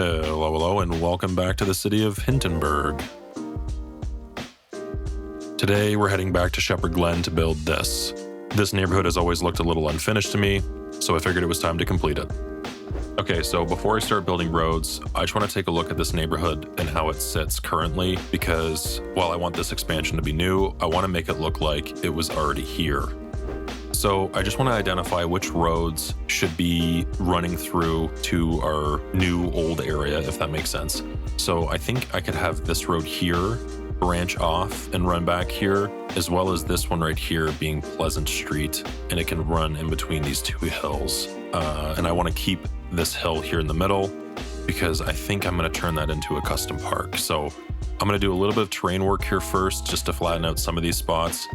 Hello, and welcome back to the city of Hintonburg. Today, we're heading back to Shepherd Glen to build this. This neighborhood has always looked a little unfinished to me, so I figured it was time to complete it. Okay, so before I start building roads, I just want to take a look at this neighborhood and how it sits currently, because while I want this expansion to be new, I want to make it look like it was already here. So I just want to identify which roads should be running through to our new old area, if that makes sense. So I think I could have this road here branch off and run back here, as well as this one right here being Pleasant Street, and it can run in between these two hills. And I want to keep this hill here in the middle because I think I'm going to turn that into a custom park. So I'm going to do a little bit of terrain work here first just to flatten out some of these spots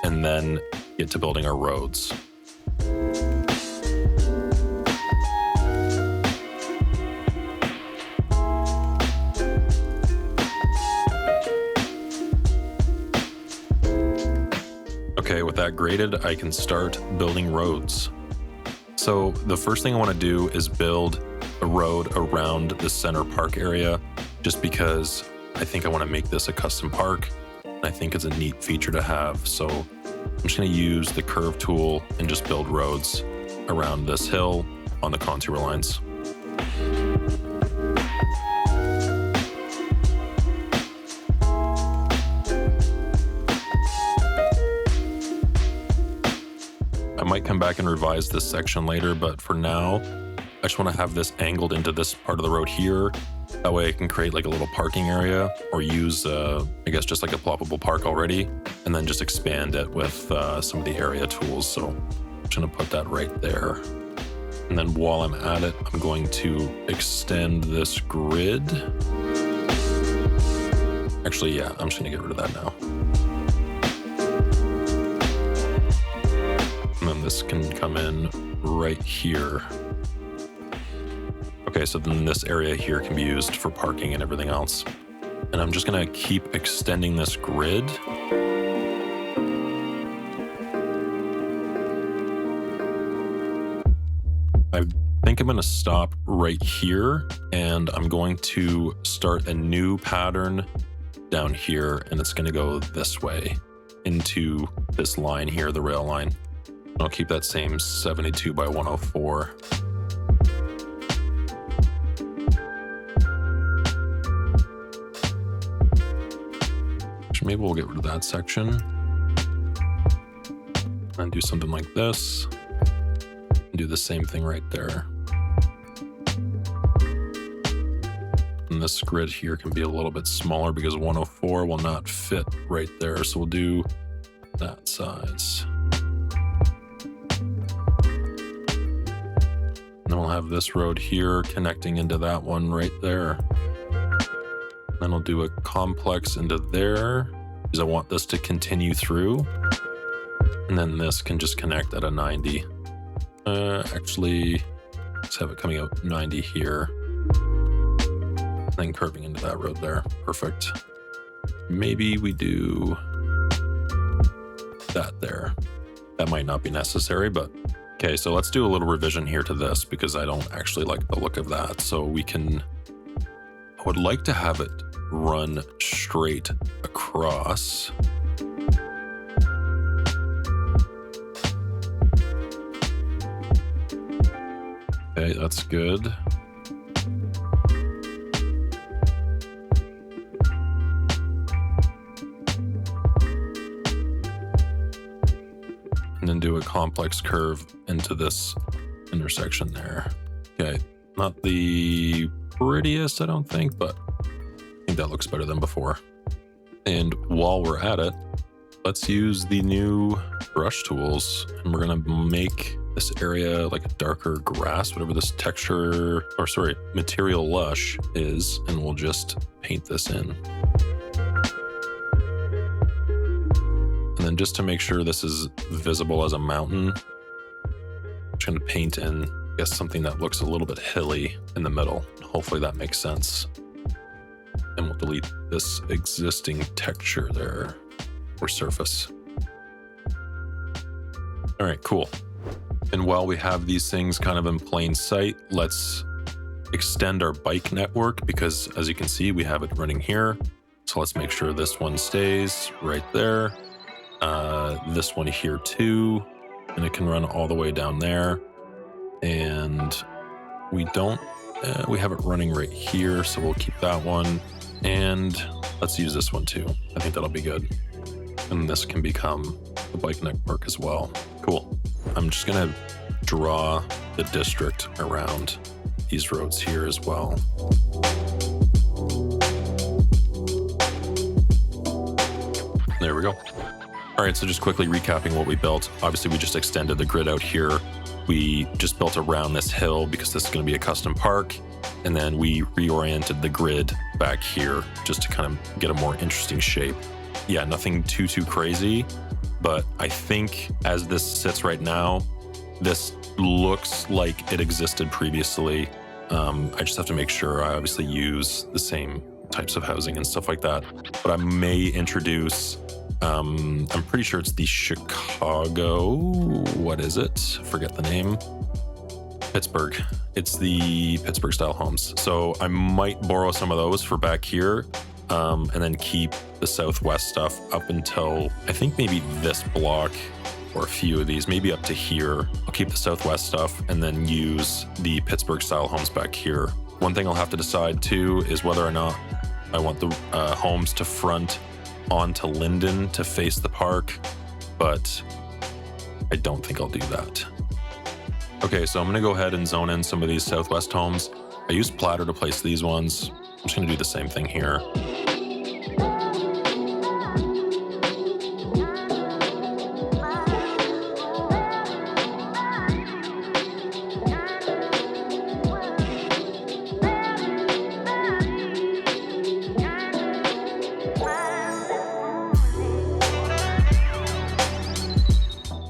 and then get to building our roads. Okay, with that graded, I can start building roads. So the first thing I want to do is build a road around the center park area, just because I think I want to make this a custom park. I think it's a neat feature to have. So I'm just going to use the curve tool and just build roads around this hill on the contour lines. I might come back and revise this section later, but for now, I just want to have this angled into this part of the road here. That way I can create like a little parking area or use, I guess, just like a ploppable park already, and then just expand it with some of the area tools. So I'm just going to put that right there. And then while I'm at it, I'm going to extend this grid. Actually, yeah, I'm just going to get rid of that now. And then this can come in right here. Okay, so then this area here can be used for parking and everything else. And I'm just gonna keep extending this grid. I think I'm gonna stop right here, and I'm going to start a new pattern down here, and it's gonna go this way into this line here, the rail line. I'll keep that same 72 by 104. Maybe we'll get rid of that section and do something like this and do the same thing right there. And this grid here can be a little bit smaller because 104 will not fit right there. So we'll do that size. And then we'll have this road here connecting into that one right there. Then I'll do a complex into there because I want this to continue through. And then this can just connect at a 90. Actually, let's have it coming out 90 here. And then curving into that road there. Perfect. Maybe we do that there. That might not be necessary, but okay, so let's do a little revision here to this because I don't actually like the look of that. So we can, I would like to have it run straight across. Okay, that's good. And then do a complex curve into this intersection there. Okay, not the prettiest, I don't think, but I think that looks better than before. And while we're at it, let's use the new brush tools, and we're gonna make this area like a darker grass, whatever this texture, or sorry, material lush is, and we'll just paint this in. And then just to make sure this is visible as a mountain, I'm just gonna paint in, I guess, something that looks a little bit hilly in the middle. Hopefully that makes sense. And we'll delete this existing texture there, or surface. All right, cool. And while we have these things kind of in plain sight, let's extend our bike network because as you can see, we have it running here. So let's make sure this one stays right there. This one here too, and it can run all the way down there. And we have it running right here, so we'll keep that one. And let's use this one too. I think that'll be good. And this can become the bike network as well. Cool. I'm just gonna draw the district around these roads here as well. There we go. All right, so just quickly recapping what we built. Obviously, we just extended the grid out here. We just built around this hill because this is going to be a custom park. And then we reoriented the grid back here just to kind of get a more interesting shape. Yeah, nothing too crazy, but I think as this sits right now, this looks like it existed previously. I just have to make sure I obviously use the same types of housing and stuff like that. But I may introduce, I'm pretty sure it's the Chicago, what is it? Forget the name. Pittsburgh. It's the Pittsburgh style homes. So I might borrow some of those for back here, and then keep the Southwest stuff up until I think maybe this block or a few of these, maybe up to here. I'll keep the Southwest stuff and then use the Pittsburgh style homes back here. One thing I'll have to decide too is whether or not I want the homes to front onto Linden to face the park, but I don't think I'll do that. Okay, so I'm gonna go ahead and zone in some of these Southwest homes. I used platter to place these ones. I'm just gonna do the same thing here.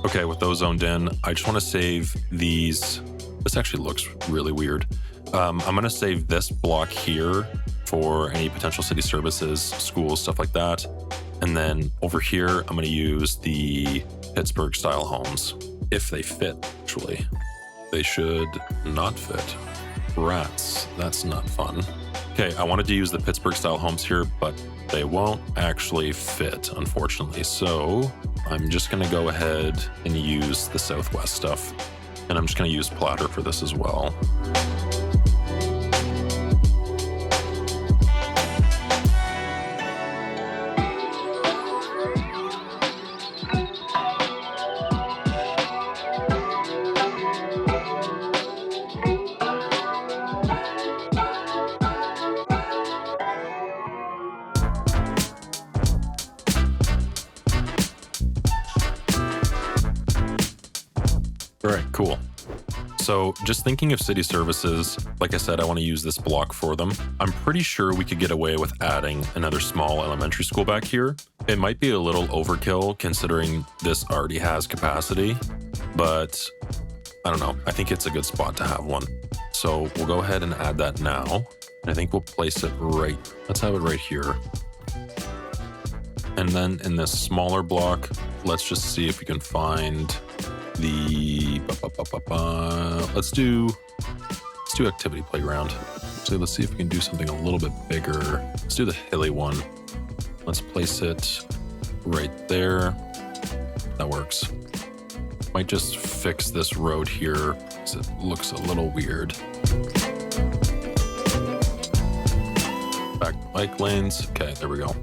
Okay, with those zoned in, I just want to save these. This actually looks really weird. I'm going to save this block here for any potential city services, schools, stuff like that. And then over here, I'm going to use the Pittsburgh style homes if they fit, actually. They should not fit. Rats, that's not fun. Okay, I wanted to use the Pittsburgh style homes here, but they won't actually fit, unfortunately. So I'm just gonna go ahead and use the Southwest stuff. And I'm just gonna use platter for this as well. All right, cool. So just thinking of city services, like I said, I want to use this block for them. I'm pretty sure we could get away with adding another small elementary school back here. It might be a little overkill considering this already has capacity, but I don't know. I think it's a good spot to have one. So we'll go ahead and add that now. I think we'll place it right, let's have it right here. And then in this smaller block, let's just see if we can find the let's do activity playground. So let's see if we can do something a little bit bigger. Let's do the hilly one. Let's place it right there. That works. Might just fix this road here because it looks a little weird. Back bike lanes. Okay, there we go.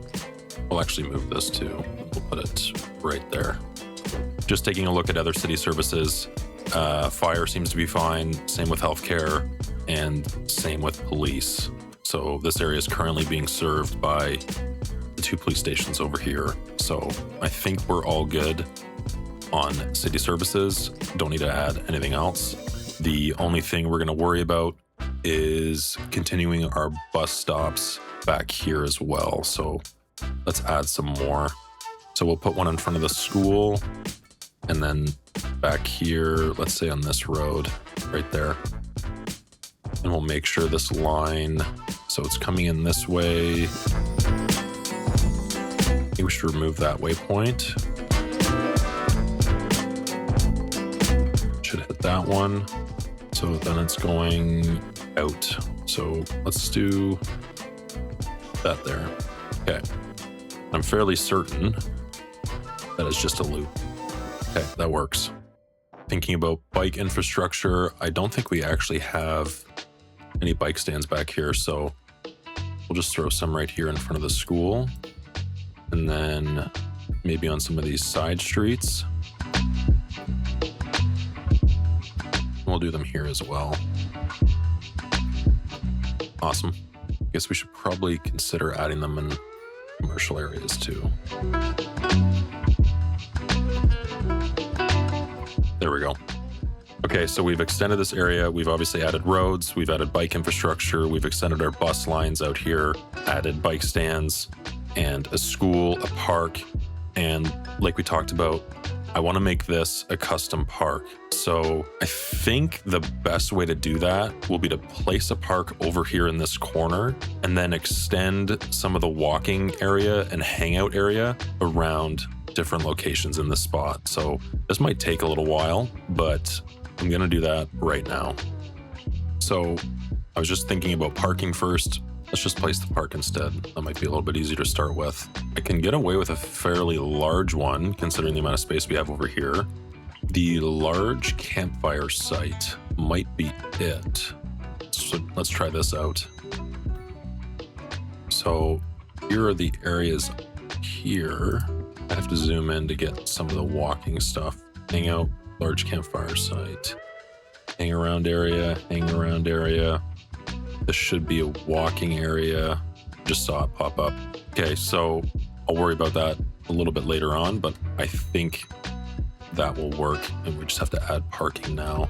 We'll actually move this too. We'll put it right there. Just taking a look at other city services, fire seems to be fine, same with healthcare, and same with police. So this area is currently being served by the 2 police stations over here. So I think we're all good on city services. Don't need to add anything else. The only thing we're going to worry about is continuing our bus stops back here as well. So let's add some more. So we'll put one in front of the school. And then back here, let's say on this road right there. And we'll make sure this line, so it's coming in this way. I think we should remove that waypoint. Should hit that one. So then it's going out. So let's do that there. Okay. I'm fairly certain that it's just a loop. Okay, that works. Thinking about bike infrastructure, I don't think we actually have any bike stands back here, so we'll just throw some right here in front of the school. And then maybe on some of these side streets. We'll do them here as well. Awesome. Guess we should probably consider adding them in commercial areas too. There we go. Okay, so we've extended this area. We've obviously added roads. We've added bike infrastructure. We've extended our bus lines out here, added bike stands and a school, a park. And like we talked about, I want to make this a custom park. So I think the best way to do that will be to place a park over here in this corner and then extend some of the walking area and hangout area around different locations in this spot. So this might take a little while, but I'm going to do that right now. So I was just thinking about parking first. Let's just place the park instead. That might be a little bit easier to start with. I can get away with a fairly large one considering the amount of space we have over here. The large campfire site might be it. So let's try this out. So here are the areas here. I have to zoom in to get some of the walking stuff. Hang out, large campfire site. Hang around area, hang around area. This should be a walking area. Just saw it pop up. Okay, so I'll worry about that a little bit later on, but I think that will work. And we just have to add parking now.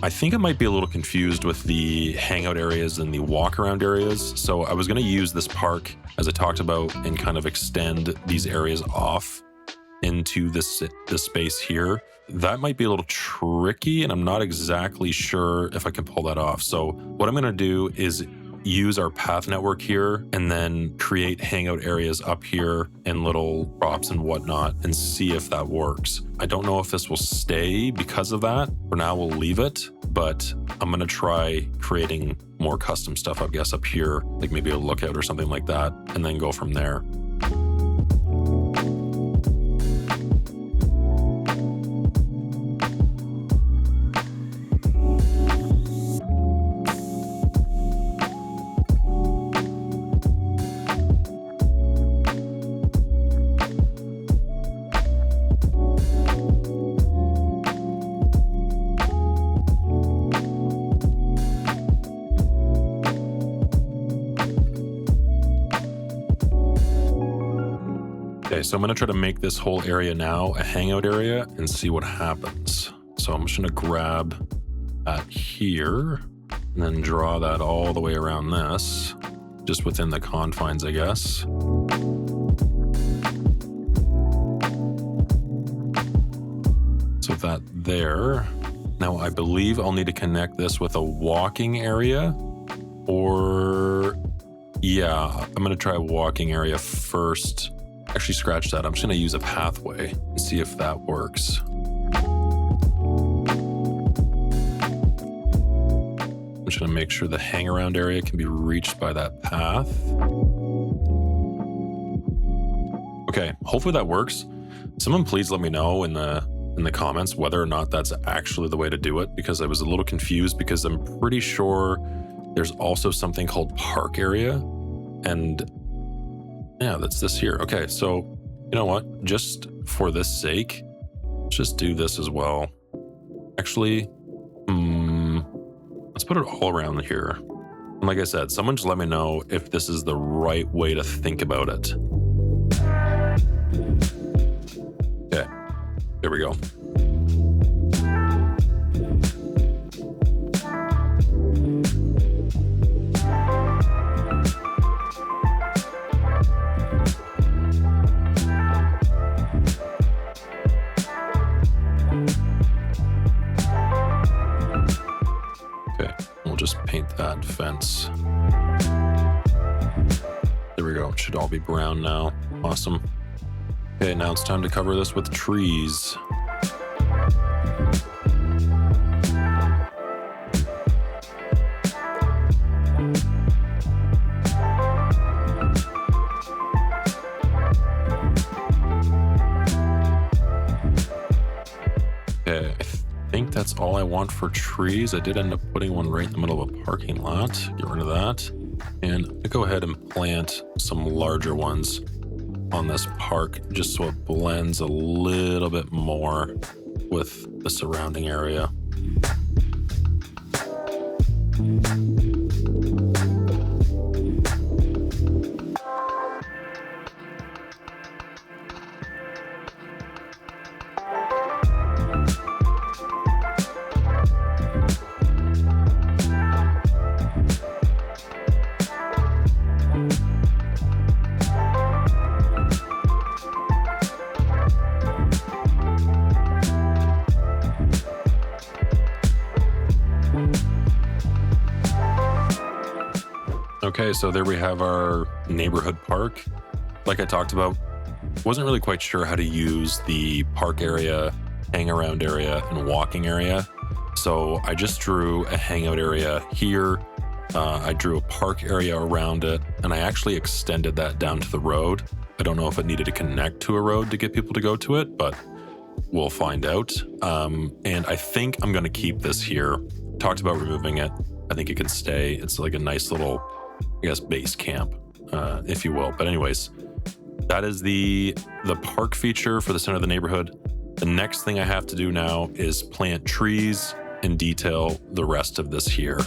I think I might be a little confused with the hangout areas and the walk around areas. So I was going to use this park, as I talked about, and kind of extend these areas off into this space here. That might be a little tricky, and I'm not exactly sure if I can pull that off. So what I'm going to do is use our path network here and then create hangout areas up here and little props and whatnot and see if that works. I don't know if this will stay because of that. For now, we'll leave it, but I'm going to try creating more custom stuff, I guess, up here, like maybe a lookout or something like that, and then go from there. Okay, so I'm going to try to make this whole area now a hangout area and see what happens. So I'm just going to grab that here and then draw that all the way around this, just within the confines, I guess. So that there. Now I believe I'll need to connect this with a walking area, or yeah, I'm going to try a walking area first. Actually, scratch that. I'm just going to use a pathway and see if that works. I'm just going to make sure the hang around area can be reached by that path. Okay, hopefully that works. Someone please let me know in the in the comments whether or not that's actually the way to do it, because I was a little confused, because I'm pretty sure there's also something called park area. And yeah, that's this here. Okay, so you know what? Just for this sake, let's just do this as well. Actually, let's put it all around here. And like I said, someone just let me know if this is the right way to think about it. Okay, there we go. Just paint that fence. There we go. It should all be brown now. Awesome. Okay, now it's time to cover this with trees. Okay, I think that's all I want for trees. I did end up putting one right in the middle of a parking lot. Get rid of that. And I'm gonna go ahead and plant some larger ones on this park just so it blends a little bit more with the surrounding area. Okay, so there we have our neighborhood park. Like I talked about, wasn't really quite sure how to use the park area, hang around area, and walking area. So I just drew a hangout area here. I drew a park area around it, and I actually extended that down to the road. I don't know if it needed to connect to a road to get people to go to it, but we'll find out. And I think I'm gonna keep this here. Talked about removing it. I think it can stay. It's like a nice little, I guess, base camp, if you will. But anyways, that is the park feature for the center of the neighborhood. The next thing I have to do now is plant trees and detail the rest of this here.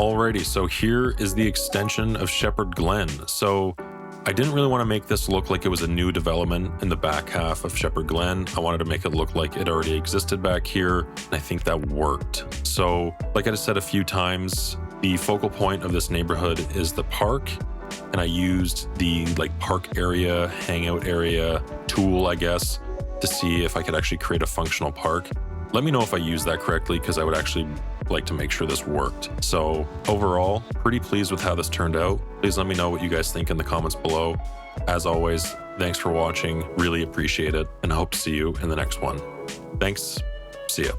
Alrighty, so here is the extension of Shepherd Glen. So I didn't really want to make this look like it was a new development in the back half of Shepherd Glen. I wanted to make it look like it already existed back here, and I think that worked. So like I just said a few times, the focal point of this neighborhood is the park, and I used the park area, hangout area tool, I guess, to see if I could actually create a functional park. Let me know if I used that correctly, because I would actually like to make sure this worked. So overall, pretty pleased with how this turned out. Please let me know what you guys think in the comments below. As always, thanks for watching, really appreciate it, and I hope to see you in the next one. Thanks, see ya.